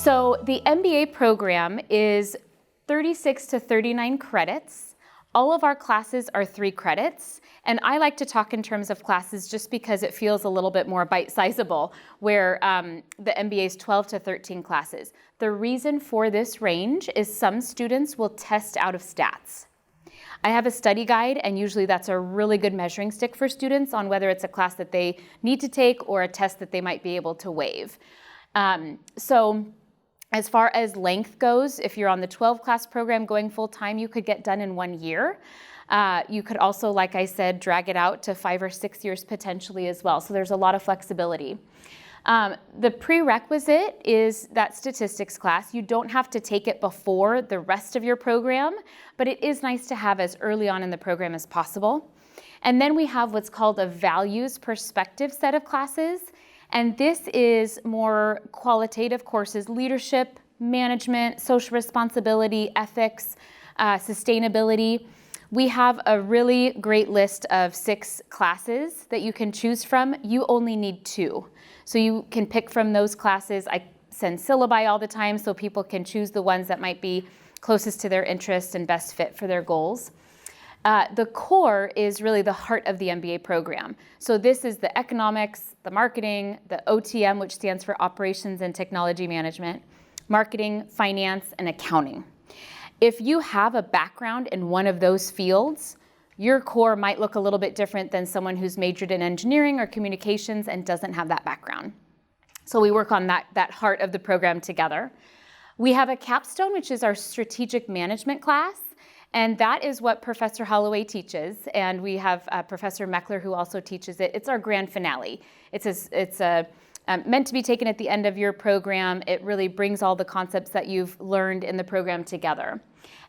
So the MBA program is 36 to 39 credits. All of our classes are 3 credits. And I like to talk in terms of classes just because it feels a little bit more bite-sizable, where the MBA is 12 to 13 classes. The reason for this range is some students will test out of stats. I have a study guide, and usually that's a really good measuring stick for students on whether it's a class that they need to take or a test that they might be able to waive. So as far as length goes, if you're on the 12-class program going full-time, you could get done in 1 year. You could also, like I said, drag it out to 5 or 6 years potentially as well. So there's a lot of flexibility. The prerequisite is that statistics class. You don't have to take it before the rest of your program, but it is nice to have as early on in the program as possible. And then we have what's called a values perspective set of classes. And this is more qualitative courses: leadership, management, social responsibility, ethics, sustainability. We have a really great list of 6 classes that you can choose from. You only need 2. So you can pick from those classes. I send syllabi all the time so people can choose the ones that might be closest to their interests and best fit for their goals. The core is really the heart of the MBA program. So this is the economics, the marketing, the OTM, which stands for Operations and Technology Management, marketing, finance, and accounting. If you have a background in one of those fields, your core might look a little bit different than someone who's majored in engineering or communications and doesn't have that background. So we work on that heart of the program together. We have a capstone, which is our strategic management class, and that is what Professor Holloway teaches. And we have Professor Meckler, who also teaches it. It's our grand finale. It's meant to be taken at the end of your program. It really brings all the concepts that you've learned in the program together.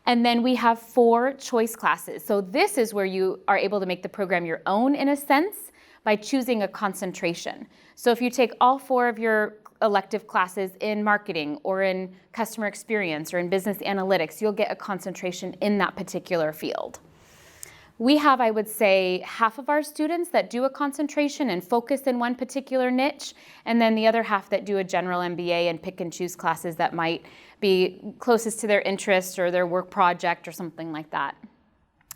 And then we have 4 choice classes. So this is where you are able to make the program your own in a sense by choosing a concentration. So if you take all 4 of your elective classes in marketing or in customer experience or in business analytics, you'll get a concentration in that particular field. We have, I would say, half of our students that do a concentration and focus in one particular niche, and then the other half that do a general MBA and pick and choose classes that might be closest to their interest or their work project or something like that.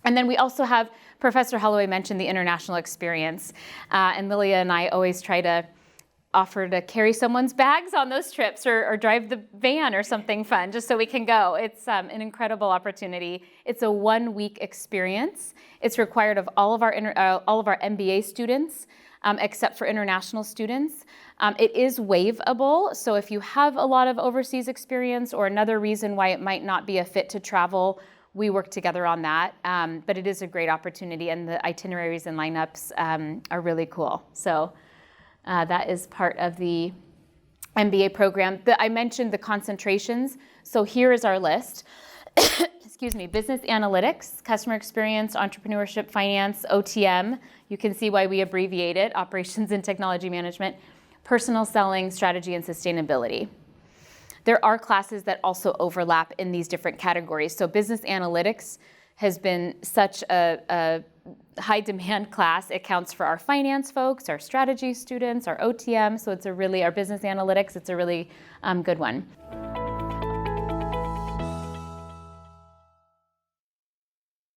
And then we also have, Professor Holloway mentioned the international experience, and Lilia and I always try to offer to carry someone's bags on those trips or drive the van or something fun just so we can go. It's an incredible opportunity. It's a 1-week experience. It's required of all of our MBA students except for international students. It is waivable, so if you have a lot of overseas experience or another reason why it might not be a fit to travel, we work together on that. But it is a great opportunity, and the itineraries and lineups are really cool. So that is part of the MBA program. I mentioned the concentrations, so here is our list. Excuse me, business analytics, customer experience, entrepreneurship, finance, OTM. You can see why we abbreviate it, operations and technology management, personal selling, strategy, and sustainability. There are classes that also overlap in these different categories. So business analytics has been such a high demand class. It counts for our finance folks, our strategy students, our OTM. So it's our business analytics, it's a really good one.